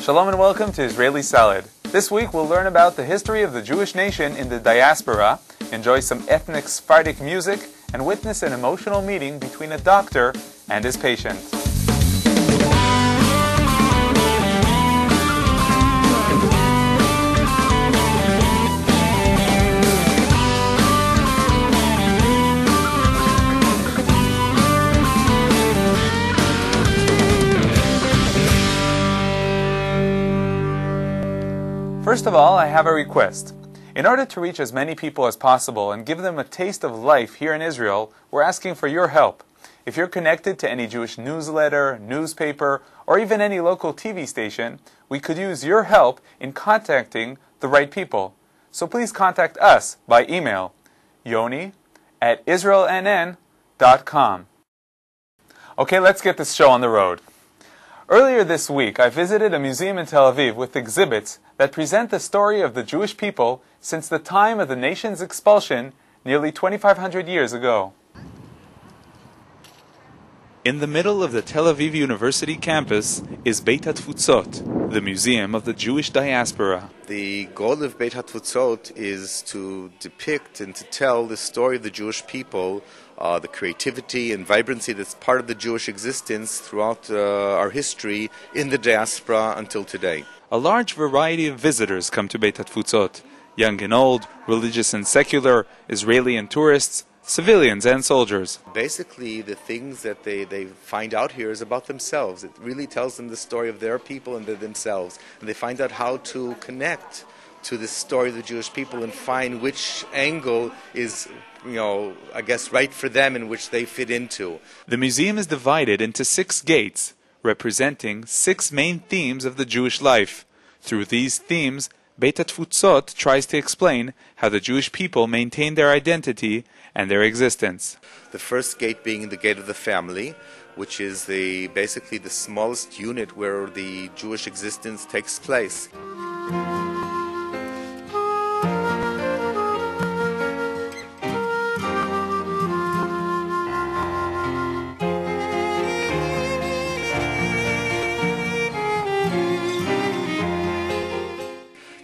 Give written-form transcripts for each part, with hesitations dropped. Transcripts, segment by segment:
Shalom and welcome to Israeli Salad. This week we'll learn about the history of the Jewish nation in the Diaspora, enjoy some ethnic Sephardic music, and witness an emotional meeting between a doctor and his patient. First of all, I have a request. In order to reach as many people as possible and give them a taste of life here in Israel, we're asking for your help. If you're connected to any Jewish newsletter, newspaper, or even any local TV station, we could use your help in contacting the right people. So please contact us by email, yoni@israelnn.com. Okay, let's get this show on the road. Earlier this week, I visited a museum in Tel Aviv with exhibits that present the story of the Jewish people since the time of the nation's expulsion nearly 2,500 years ago. In the middle of the Tel Aviv University campus is Beit HaTfutzot, the museum of the Jewish diaspora. The goal of Beit HaTfutzot is to depict and to tell the story of the Jewish people, the creativity and vibrancy that's part of the Jewish existence throughout our history in the diaspora until today. A large variety of visitors come to Beit HaTfutzot, young and old, religious and secular, Israeli and tourists, civilians and soldiers. Basically, the things that they find out here is about themselves. It really tells them the story of their people and themselves. And they find out how to connect to the story of the Jewish people and find which angle is, I guess, right for them and which they fit into. The museum is divided into 6 gates, representing 6 main themes of the Jewish life. Through these themes, Beit HaTfutzot tries to explain how the Jewish people maintain their identity and their existence. The first gate being the gate of the family, which is basically the smallest unit where the Jewish existence takes place.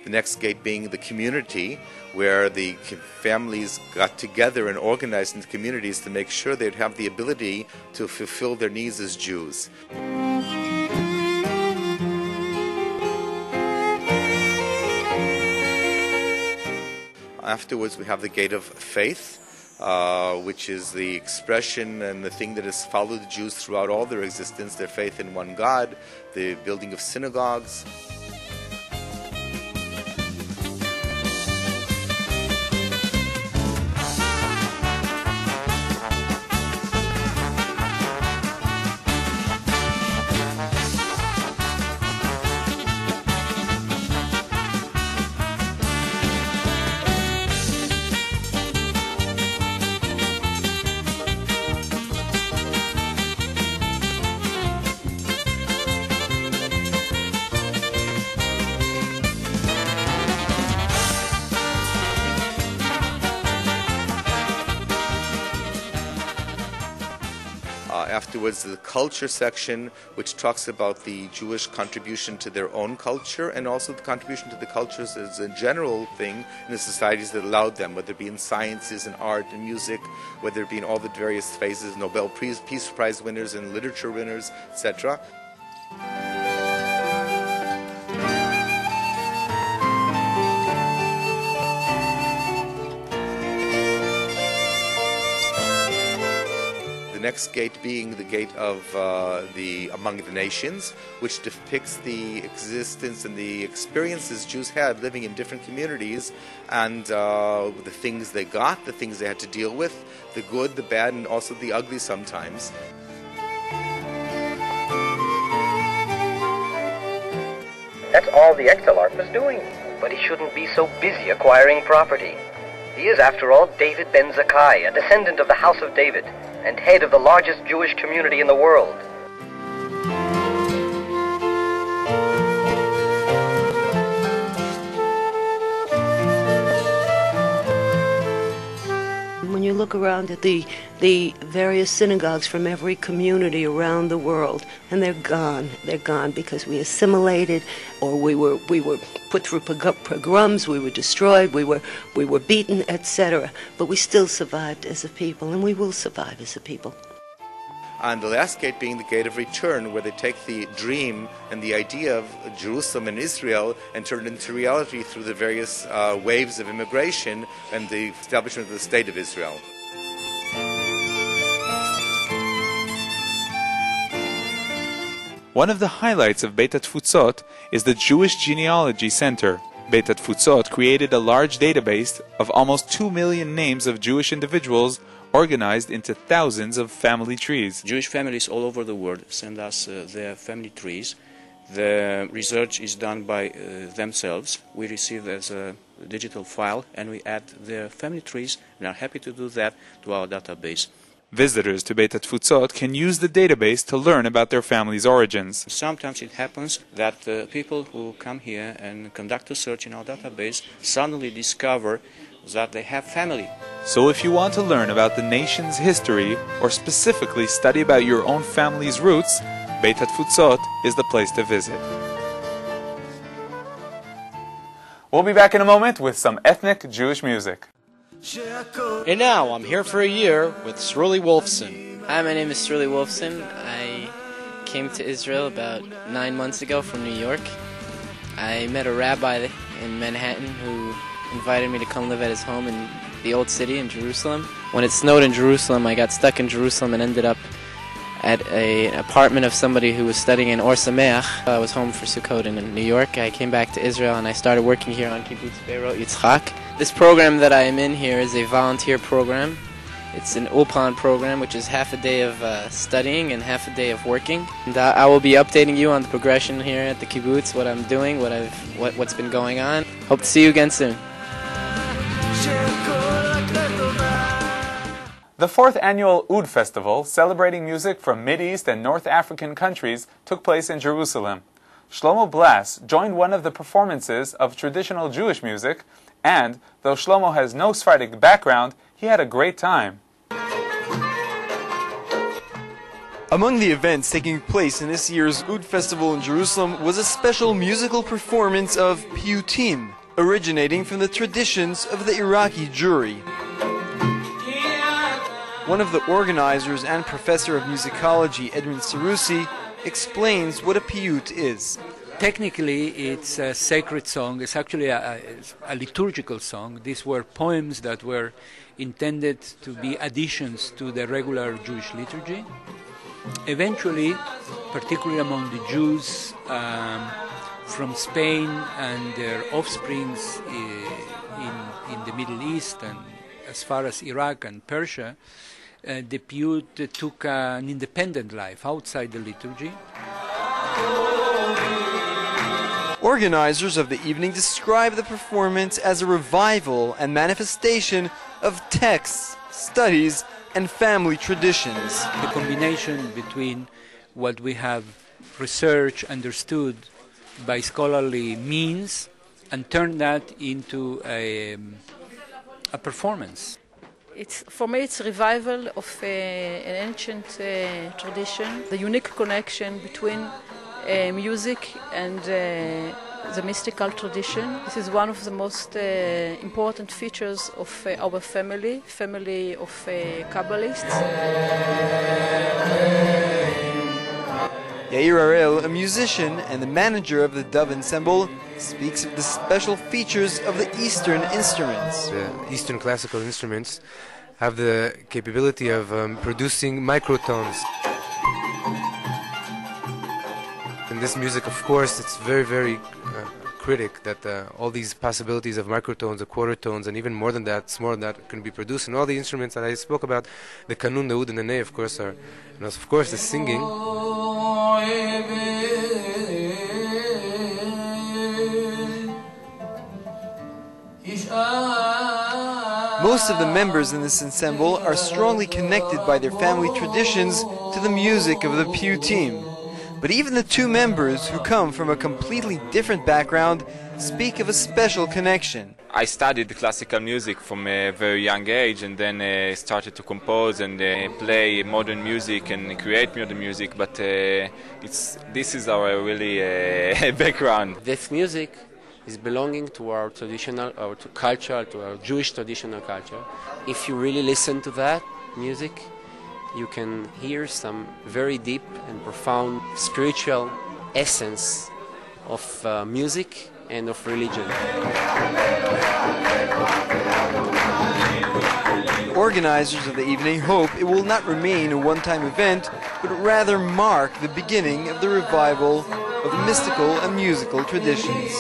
The next gate being the community, where the families got together and organized into communities to make sure they'd have the ability to fulfill their needs as Jews. Afterwards, we have the gate of faith, which is the expression and the thing that has followed the Jews throughout all their existence, their faith in one God, the building of synagogues. Afterwards, the culture section, which talks about the Jewish contribution to their own culture and also the contribution to the cultures as a general thing in the societies that allowed them, whether it be in sciences and art and music, whether it be in all the various phases, Nobel Peace Prize winners and literature winners, etc. The next gate being the gate of Among the Nations, which depicts the existence and the experiences Jews had living in different communities and the things they got, the things they had to deal with, the good, the bad, and also the ugly sometimes. That's all the Exilarch was doing. But he shouldn't be so busy acquiring property. He is, after all, David ben Zakkai, a descendant of the House of David, and head of the largest Jewish community in the world. When you look around at the various synagogues from every community around the world, and they're gone. They're gone because we assimilated, or we were put through pogroms, we were destroyed, we were beaten, etc. But we still survived as a people, and we will survive as a people. And the last gate being the gate of return, where they take the dream and the idea of Jerusalem and Israel and turn it into reality through the various waves of immigration and the establishment of the State of Israel. One of the highlights of Beit HaTfutzot is the Jewish Genealogy Center. Beit HaTfutzot created a large database of almost 2 million names of Jewish individuals organized into thousands of family trees. Jewish families all over the world send us their family trees. The research is done by themselves. We receive as a digital file and we add their family trees and are happy to do that to our database. Visitors to Beit HaTfutzot can use the database to learn about their family's origins. Sometimes it happens that people who come here and conduct a search in our database suddenly discover that they have family. So if you want to learn about the nation's history or specifically study about your own family's roots, Beit HaTfutzot is the place to visit. We'll be back in a moment with some ethnic Jewish music. And now I'm here for a year with Sruli Wolfson. Hi, my name is Sruli Wolfson. I came to Israel about 9 months ago from New York. I met a rabbi in Manhattan who invited me to come live at his home in the old city in Jerusalem. When it snowed in Jerusalem, I got stuck in Jerusalem and ended up at an apartment of somebody who was studying in Or Sameach. I was home for Sukkot in New York. I came back to Israel and I started working here on Kibbutz Beirut Yitzchak. This program that I am in here is a volunteer program. It's an Ulpan program, which is half a day of studying and half a day of working. And I will be updating you on the progression here at the kibbutz, what I'm doing, what's been going on. Hope to see you again soon. The 4th annual Oud Festival, celebrating music from Mideast and North African countries, took place in Jerusalem. Shlomo Blas joined one of the performances of traditional Jewish music, and, though Shlomo has no Sephardic background, he had a great time. Among the events taking place in this year's Oud Festival in Jerusalem was a special musical performance of Piyutim, originating from the traditions of the Iraqi Jewry. One of the organizers and professor of musicology, Edwin Sarusi, explains what a Piyut is. Technically, it's a sacred song. It's actually a liturgical song. These were poems that were intended to be additions to the regular Jewish liturgy. Eventually, particularly among the Jews from Spain and their offsprings in the Middle East and as far as Iraq and Persia, the Piyut took an independent life outside the liturgy. Organizers of the evening describe the performance as a revival and manifestation of texts, studies, and family traditions. The combination between what we have researched, understood by scholarly means, and turned that into a performance. For me, it's a revival of an ancient tradition, the unique connection between music and the mystical tradition. This is one of the most important features of our family of Kabbalists. Yair Arel, a musician and the manager of the Dove Ensemble, speaks of the special features of the Eastern instruments. The Eastern classical instruments have the capability of producing microtones. In this music, of course, it's very, very critic that all these possibilities of microtones, the quarter tones, and even more than that, can be produced. And all the instruments that I spoke about, the kanun, the oud, and the ney, of course, are, and of course, the singing. Most of the members in this ensemble are strongly connected by their family traditions to the music of the Piyutim. But even the two members, who come from a completely different background, speak of a special connection. I studied classical music from a very young age, and then started to compose and play modern music and create modern music, but this is our really background. This music is belonging to our traditional, our culture, to our Jewish traditional culture. If you really listen to that music, you can hear some very deep and profound spiritual essence of music and of religion. Organizers of the evening hope it will not remain a one-time event, but rather mark the beginning of the revival of mystical and musical traditions.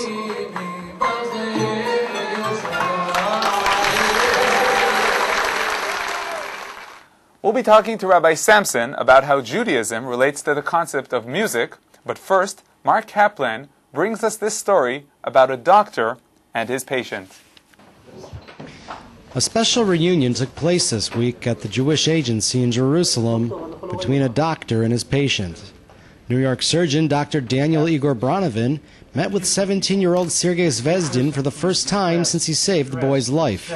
We'll be talking to Rabbi Samson about how Judaism relates to the concept of music, but first, Mark Kaplan brings us this story about a doctor and his patient. A special reunion took place this week at the Jewish Agency in Jerusalem between a doctor and his patient. New York surgeon Dr. Daniel Igor Bronovin met with 17-year-old Sergei Zvezdin for the first time since he saved the boy's life.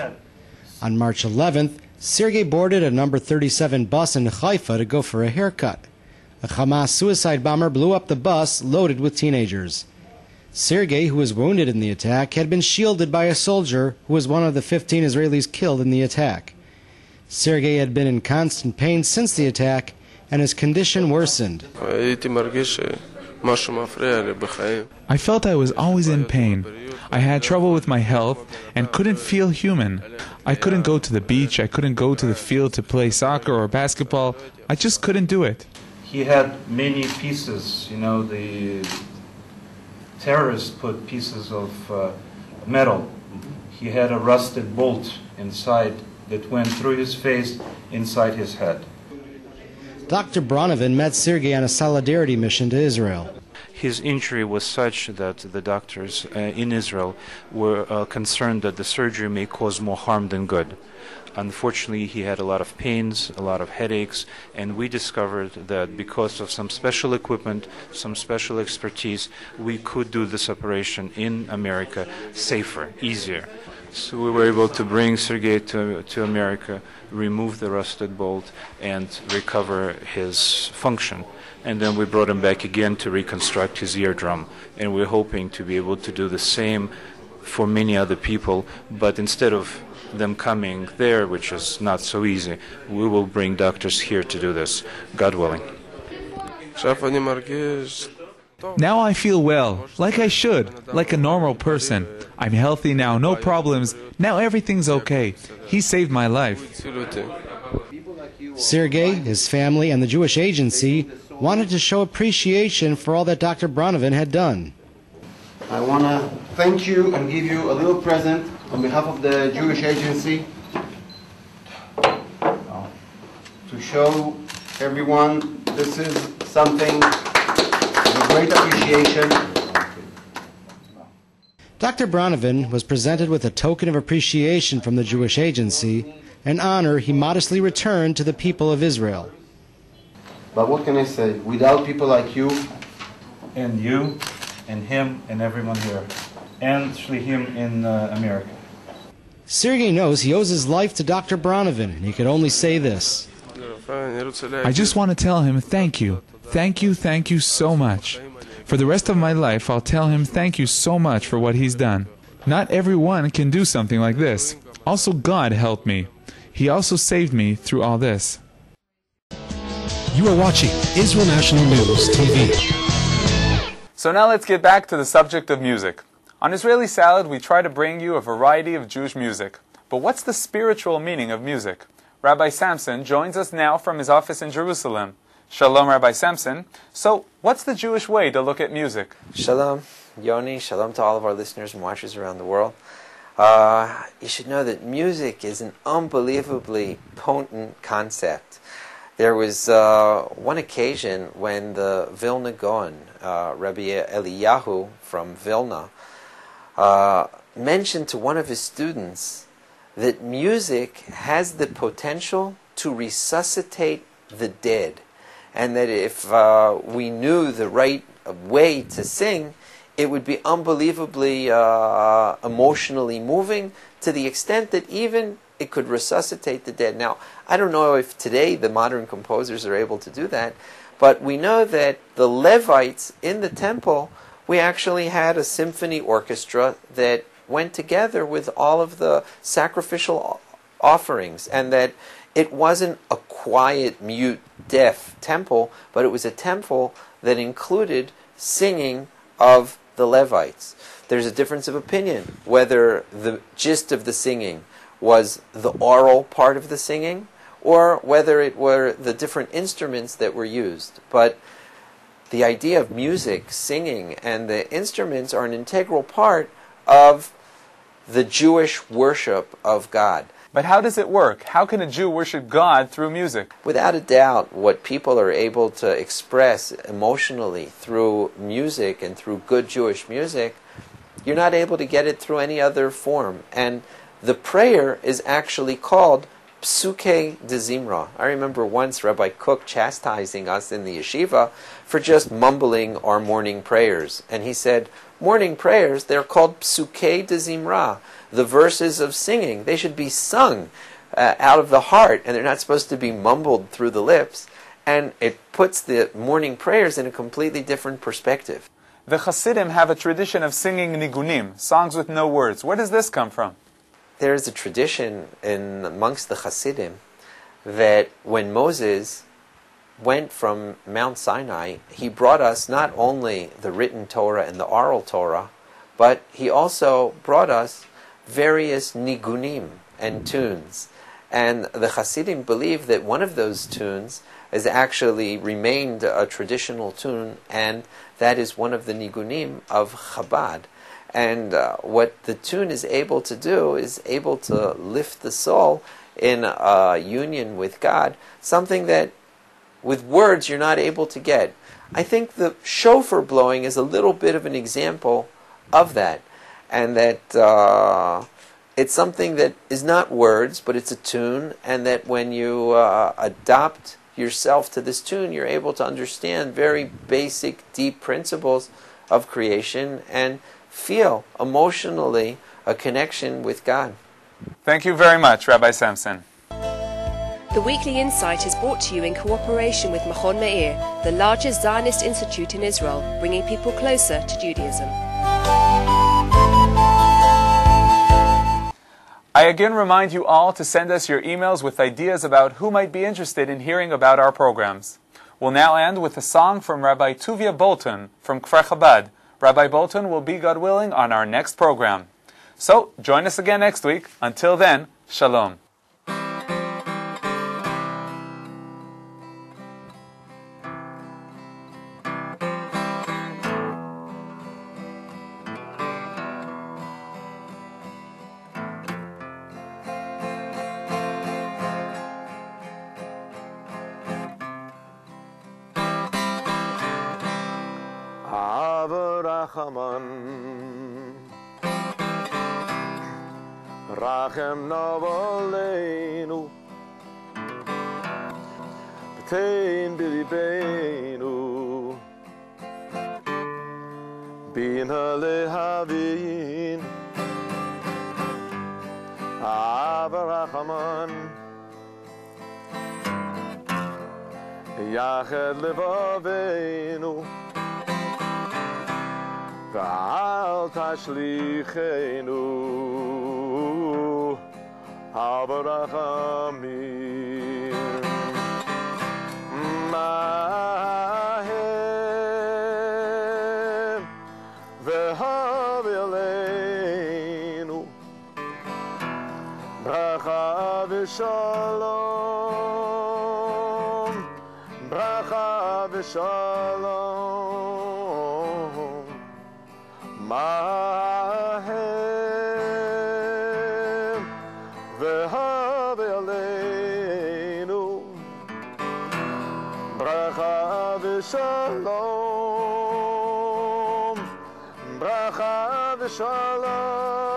On March 11th, Sergei boarded a number 37 bus in Haifa to go for a haircut. A Hamas suicide bomber blew up the bus loaded with teenagers. Sergei, who was wounded in the attack, had been shielded by a soldier who was one of the 15 Israelis killed in the attack. Sergei had been in constant pain since the attack, and his condition worsened. I felt I was always in pain. I had trouble with my health and couldn't feel human. I couldn't go to the beach, I couldn't go to the field to play soccer or basketball. I just couldn't do it. He had many pieces, the terrorists put pieces of metal. He had a rusted bolt inside that went through his face, inside his head. Dr. Bronovin met Sergei on a solidarity mission to Israel. His injury was such that the doctors in Israel were concerned that the surgery may cause more harm than good. Unfortunately, he had a lot of pains, a lot of headaches, and we discovered that because of some special equipment, some special expertise, we could do this operation in America safer, easier. So we were able to bring Sergei to America, remove the rusted bolt, and recover his function. And then we brought him back again to reconstruct his eardrum. And we're hoping to be able to do the same for many other people, but instead of them coming there, which is not so easy, we will bring doctors here to do this, God willing. Now I feel well, like I should, like a normal person. I'm healthy now, no problems. Now everything's okay. He saved my life. Sergei, his family, and the Jewish Agency wanted to show appreciation for all that Dr. Bronovin had done. I want to thank you and give you a little present on behalf of the Jewish Agency to show everyone this is something of great appreciation. Dr. Bronovin was presented with a token of appreciation from the Jewish Agency, an honor he modestly returned to the people of Israel. But what can I say? Without people like you, and you, and him, and everyone here, and actually him in America. Sergei knows he owes his life to Dr. Bronovin, and he could only say this. I just want to tell him thank you. Thank you so much. For the rest of my life, I'll tell him thank you so much for what he's done. Not everyone can do something like this. Also, God helped me. He also saved me through all this. You are watching Israel National News TV. So now let's get back to the subject of music. On Israeli Salad, we try to bring you a variety of Jewish music. But what's the spiritual meaning of music? Rabbi Samson joins us now from his office in Jerusalem. Shalom, Rabbi Samson. So, what's the Jewish way to look at music? Shalom, Yoni. Shalom to all of our listeners and watchers around the world. You should know that music is an unbelievably potent concept. There was one occasion when the Vilna Gaon, Rabbi Eliyahu from Vilna, mentioned to one of his students that music has the potential to resuscitate the dead. and that if we knew the right way to sing, it would be unbelievably emotionally moving, to the extent that even it could resuscitate the dead. Now, I don't know if today the modern composers are able to do that, but we know that the Levites in the temple, we actually had a symphony orchestra that went together with all of the sacrificial offerings, and that it wasn't a quiet, mute, deaf temple, but it was a temple that included singing of the Levites. There's a difference of opinion whether the gist of the singing was the oral part of the singing or whether it were the different instruments that were used. But the idea of music, singing, and the instruments are an integral part of the Jewish worship of God. But how does it work? How can a Jew worship God through music? Without a doubt, what people are able to express emotionally through music and through good Jewish music, you're not able to get it through any other form. And the prayer is actually called Psuke de Zimra. I remember once Rabbi Cook chastising us in the yeshiva for just mumbling our morning prayers. And he said, morning prayers, they're called Psuke de Zimra, the verses of singing. They should be sung out of the heart, and they're not supposed to be mumbled through the lips. And it puts the morning prayers in a completely different perspective. The Hasidim have a tradition of singing nigunim, songs with no words. Where does this come from? There is a tradition amongst the Hasidim that when Moses went from Mount Sinai, he brought us not only the written Torah and the oral Torah, but he also brought us various nigunim and tunes. And the Hasidim believe that one of those tunes has actually remained a traditional tune, and that is one of the nigunim of Chabad. And what the tune is able to do is able to lift the soul in a union with God, something that with words you're not able to get. I think the shofar blowing is a little bit of an example of that, and that it's something that is not words, but it's a tune, and that when you adopt yourself to this tune, you're able to understand very basic, deep principles of creation and feel emotionally a connection with God. Thank you very much, Rabbi Samson. The Weekly Insight is brought to you in cooperation with Machon Meir, the largest Zionist institute in Israel, bringing people closer to Judaism. I again remind you all to send us your emails with ideas about who might be interested in hearing about our programs. We'll now end with a song from Rabbi Tuvia Bolton from Kfar Chabad. Rabbi Bolton will be, God willing, on our next program. So, join us again next week. Until then, Shalom. Rachem Navaleinu B'tein B'libeinu Bina Lehavin Avarachaman Yached Levaveinu V'al Tashlicheinu Abarachamim Mahem V'haveleinu Bracha v'shalom Bracha v'shalom Mahem V'haveleinu Bracha v'shalom Bracha v'shalom